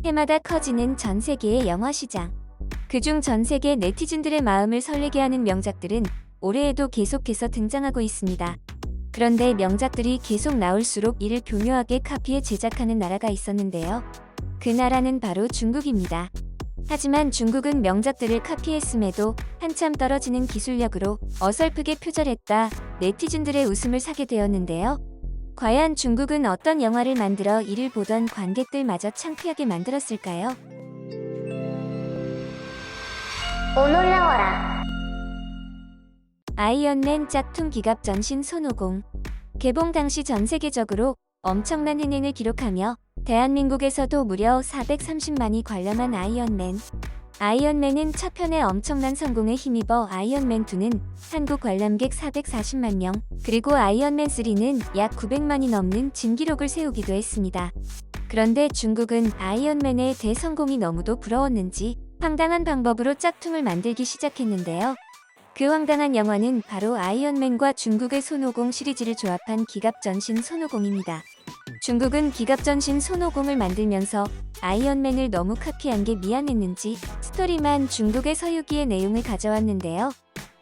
해마다 커지는 전 세계의 영화 시장. 그중 전 세계 네티즌들의 마음을 설레게 하는 명작들은 올해에도 계속해서 등장하고 있습니다. 그런데 명작들이 계속 나올수록 이를 교묘하게 카피해 제작하는 나라가 있었는데요. 그 나라는 바로 중국입니다. 하지만 중국은 명작들을 카피했음에도 한참 떨어지는 기술력으로 어설프게 표절했다 네티즌들의 웃음을 사게 되었는데요. 과연 중국은 어떤 영화를 만들어 이를 보던 관객들마저 창피하게 만들었을까요? 오놀라워라. 아이언맨 짝퉁 기갑 전신 손오공. 개봉 당시 전 세계적으로 엄청난 흥행을 기록하며 대한민국에서도 무려 430만이 관람한 아이언맨. 아이언맨은 첫 편의 엄청난 성공에 힘입어 아이언맨2는 한국 관람객 440만 명, 그리고 아이언맨3는 약 900만이 넘는 진기록을 세우기도 했습니다. 그런데 중국은 아이언맨의 대성공이 너무도 부러웠는지 황당한 방법으로 짝퉁을 만들기 시작했는데요. 그 황당한 영화는 바로 아이언맨과 중국의 손오공 시리즈를 조합한 기갑전신 손오공입니다. 중국은 기갑전신 손오공을 만들면서 아이언맨을 너무 카피한 게 미안했는지 스토리만 중국의 서유기의 내용을 가져왔는데요.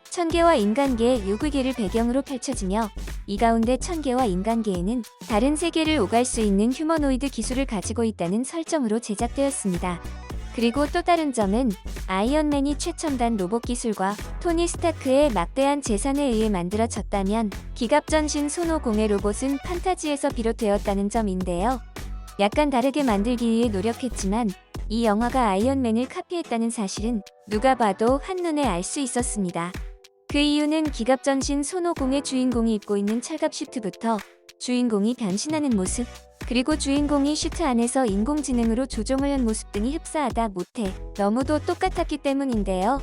천계와 인간계의 요구계를 배경으로 펼쳐지며 이 가운데 천계와 인간계에는 다른 세계를 오갈 수 있는 휴머노이드 기술을 가지고 있다는 설정으로 제작되었습니다. 그리고 또 다른 점은 아이언맨이 최첨단 로봇 기술과 토니 스타크의 막대한 재산에 의해 만들어졌다면 기갑전신 손오공의 로봇은 판타지에서 비롯되었다는 점인데요. 약간 다르게 만들기 위해 노력했지만 이 영화가 아이언맨을 카피했다는 사실은 누가 봐도 한눈에 알 수 있었습니다. 그 이유는 기갑전신 손오공의 주인공이 입고 있는 철갑 슈트부터 주인공이 변신하는 모습, 그리고 주인공이 슈트 안에서 인공지능으로 조종을 한 모습 등이 흡사하다 못해 너무도 똑같았기 때문인데요.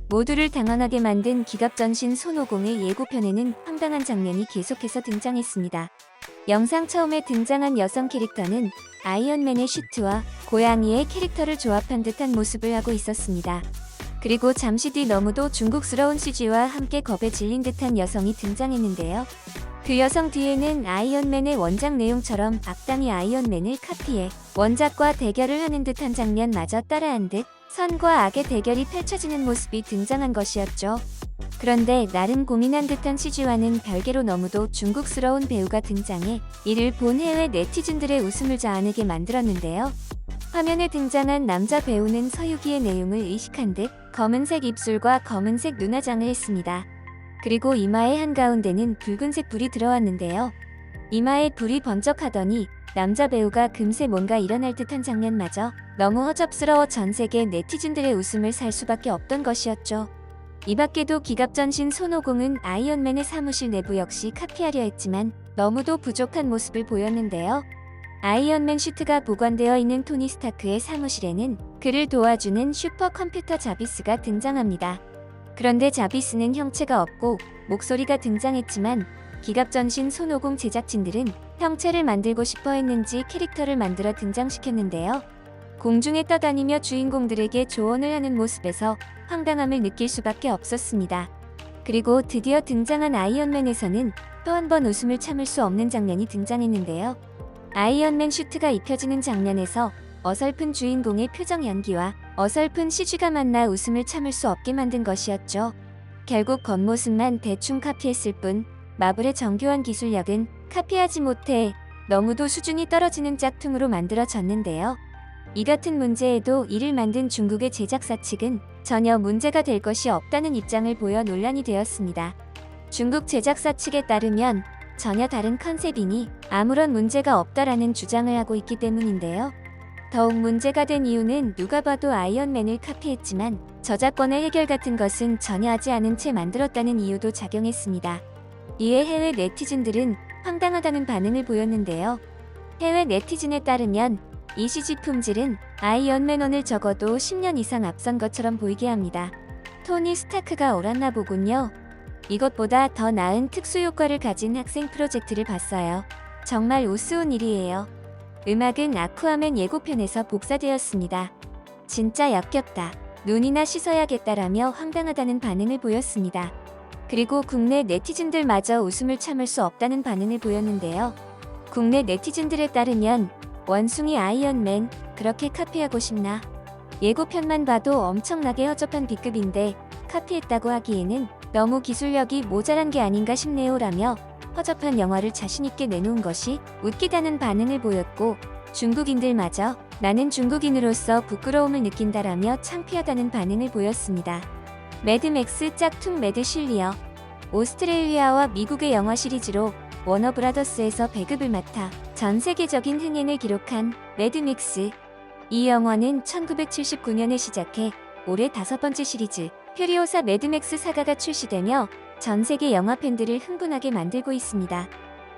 모두를 당황하게 만든 기갑전신 손오공의 예고편에는 황당한 장면이 계속해서 등장했습니다. 영상 처음에 등장한 여성 캐릭터는 아이언맨의 슈트와 고양이의 캐릭터를 조합한 듯한 모습을 하고 있었습니다. 그리고 잠시 뒤 너무도 중국스러운 CG와 함께 겁에 질린 듯한 여성이 등장했는데요. 그 여성 뒤에는 아이언맨의 원작 내용처럼 악당이 아이언맨을 카피해 원작과 대결을 하는 듯한 장면마저 따라한 듯 선과 악의 대결이 펼쳐지는 모습이 등장한 것이었죠. 그런데 나름 고민한 듯한 CG와는 별개로 너무도 중국스러운 배우가 등장해 이를 본 해외 네티즌들의 웃음을 자아내게 만들었는데요. 화면에 등장한 남자 배우는 서유기의 내용을 의식한 듯 검은색 입술과 검은색 눈화장을 했습니다. 그리고 이마의 한가운데는 붉은색 불이 들어왔는데요. 이마에 불이 번쩍하더니 남자 배우가 금세 뭔가 일어날 듯한 장면마저 너무 허접스러워 전 세계 네티즌들의 웃음을 살 수밖에 없던 것이었죠. 이 밖에도 기갑전신 손오공은 아이언맨의 사무실 내부 역시 카피하려 했지만 너무도 부족한 모습을 보였는데요. 아이언맨 슈트가 보관되어 있는 토니 스타크의 사무실에는 그를 도와주는 슈퍼컴퓨터 자비스가 등장합니다. 그런데 자비스는 형체가 없고 목소리가 등장했지만 기갑전신 손오공 제작진들은 형체를 만들고 싶어 했는지 캐릭터를 만들어 등장시켰는데요. 공중에 떠다니며 주인공들에게 조언을 하는 모습에서 황당함을 느낄 수밖에 없었습니다. 그리고 드디어 등장한 아이언맨에서는 또 한 번 웃음을 참을 수 없는 장면이 등장했는데요. 아이언맨 슈트가 입혀지는 장면에서 어설픈 주인공의 표정 연기와 어설픈 CG가 만나 웃음을 참을 수 없게 만든 것이었죠. 결국 겉모습만 대충 카피했을 뿐 마블의 정교한 기술력은 카피하지 못해 너무도 수준이 떨어지는 짝퉁으로 만들어졌는데요. 이 같은 문제에도 이를 만든 중국의 제작사 측은 전혀 문제가 될 것이 없다는 입장을 보여 논란이 되었습니다. 중국 제작사 측에 따르면 전혀 다른 컨셉이니 아무런 문제가 없다라는 주장을 하고 있기 때문인데요. 더욱 문제가 된 이유는 누가 봐도 아이언맨을 카피했지만 저작권의 해결 같은 것은 전혀 하지 않은 채 만들었다는 이유도 작용했습니다. 이에 해외 네티즌들은 황당하다는 반응을 보였는데요. 해외 네티즌에 따르면 이 CG 품질은 아이언맨1을 적어도 10년 이상 앞선 것처럼 보이게 합니다. 토니 스타크가 옳았나 보군요. 이것보다 더 나은 특수효과를 가진 학생 프로젝트를 봤어요. 정말 우스운 일이에요. 음악은 아쿠아맨 예고편에서 복사되었습니다. 진짜 역겹다. 눈이나 씻어야겠다라며 황당하다는 반응을 보였습니다. 그리고 국내 네티즌들마저 웃음을 참을 수 없다는 반응을 보였는데요. 국내 네티즌들에 따르면 원숭이 아이언맨, 그렇게 카피하고 싶나? 예고편만 봐도 엄청나게 허접한 B급인데 카피했다고 하기에는 너무 기술력이 모자란 게 아닌가 싶네요 라며 허접한 영화를 자신있게 내놓은 것이 웃기다는 반응을 보였고, 중국인들마저 나는 중국인으로서 부끄러움을 느낀다라며 창피하다는 반응을 보였습니다. 매드맥스 짝퉁 매드 실리어. 오스트레일리아와 미국의 영화 시리즈로 워너브라더스에서 배급을 맡아 전 세계적인 흥행을 기록한 매드맥스. 이 영화는 1979년에 시작해 올해 5번째 시리즈 퓨리오사 매드맥스 사가가 출시되며 전 세계 영화 팬들을 흥분하게 만들고 있습니다.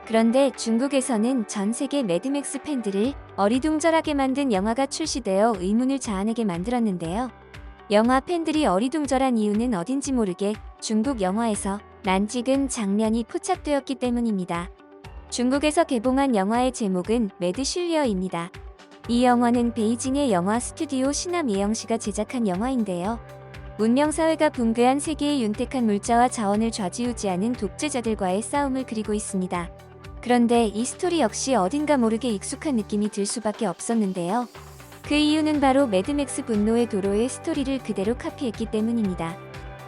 그런데 중국에서는 전 세계 매드맥스 팬들을 어리둥절하게 만든 영화가 출시되어 의문을 자아내게 만들었는데요. 영화 팬들이 어리둥절한 이유는 어딘지 모르게 중국 영화에서 난 찍은 장면이 포착되었기 때문입니다. 중국에서 개봉한 영화의 제목은 매드 실리어입니다. 이 영화는 베이징의 영화 스튜디오 시남 예영씨가 제작한 영화인데요. 문명사회가 붕괴한 세계의 윤택한 물자와 자원을 좌지우지하는 독재자들과의 싸움을 그리고 있습니다. 그런데 이 스토리 역시 어딘가 모르게 익숙한 느낌이 들 수밖에 없었는데요. 그 이유는 바로 매드맥스 분노의 도로의 스토리를 그대로 카피했기 때문입니다.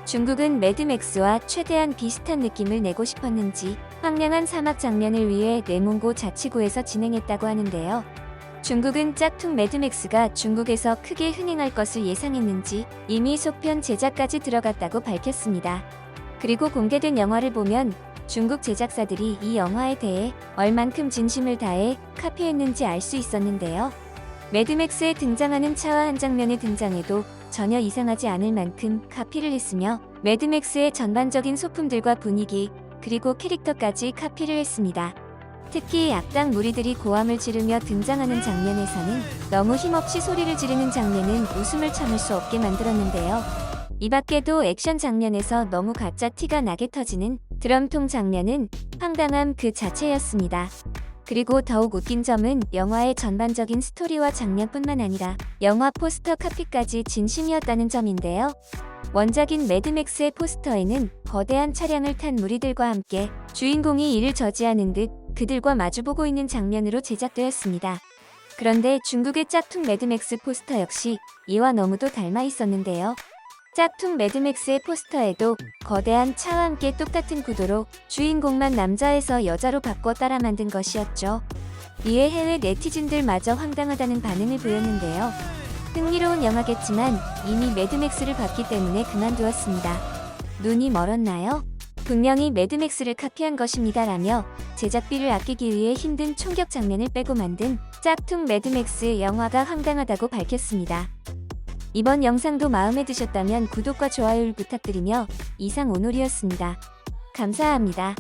중국은 매드맥스와 최대한 비슷한 느낌을 내고 싶었는지 황량한 사막 장면을 위해 내몽고 자치구에서 진행했다고 하는데요. 중국은 짝퉁 매드맥스가 중국에서 크게 흥행할 것을 예상했는지 이미 속편 제작까지 들어갔다고 밝혔습니다. 그리고 공개된 영화를 보면 중국 제작사들이 이 영화에 대해 얼만큼 진심을 다해 카피했는지 알 수 있었는데요. 매드맥스에 등장하는 차와 한 장면의 등장에도 전혀 이상하지 않을 만큼 카피를 했으며 매드맥스의 전반적인 소품들과 분위기, 그리고 캐릭터까지 카피를 했습니다. 특히 악당 무리들이 고함을 지르며 등장하는 장면에서는 너무 힘없이 소리를 지르는 장면은 웃음을 참을 수 없게 만들었는데요. 이 밖에도 액션 장면에서 너무 가짜 티가 나게 터지는 드럼통 장면은 황당함 그 자체였습니다. 그리고 더욱 웃긴 점은 영화의 전반적인 스토리와 장면뿐만 아니라 영화 포스터 카피까지 진심이었다는 점인데요. 원작인 매드맥스의 포스터에는 거대한 차량을 탄 무리들과 함께 주인공이 이를 저지하는 듯 그들과 마주보고 있는 장면으로 제작되었습니다. 그런데 중국의 짝퉁 매드맥스 포스터 역시 이와 너무도 닮아 있었는데요. 짝퉁 매드맥스의 포스터에도 거대한 차와 함께 똑같은 구도로 주인공만 남자에서 여자로 바꿔 따라 만든 것이었죠. 이에 해외 네티즌들마저 황당하다는 반응을 보였는데요. 흥미로운 영화겠지만 이미 매드맥스를 봤기 때문에 그만두었습니다. 눈이 멀었나요? 분명히 매드맥스를 카피한 것입니다 라며 제작비를 아끼기 위해 힘든 총격 장면을 빼고 만든 짝퉁 매드맥스 영화가 황당하다고 밝혔습니다. 이번 영상도 마음에 드셨다면 구독과 좋아요를 부탁드리며 이상 오놀이었습니다. 감사합니다.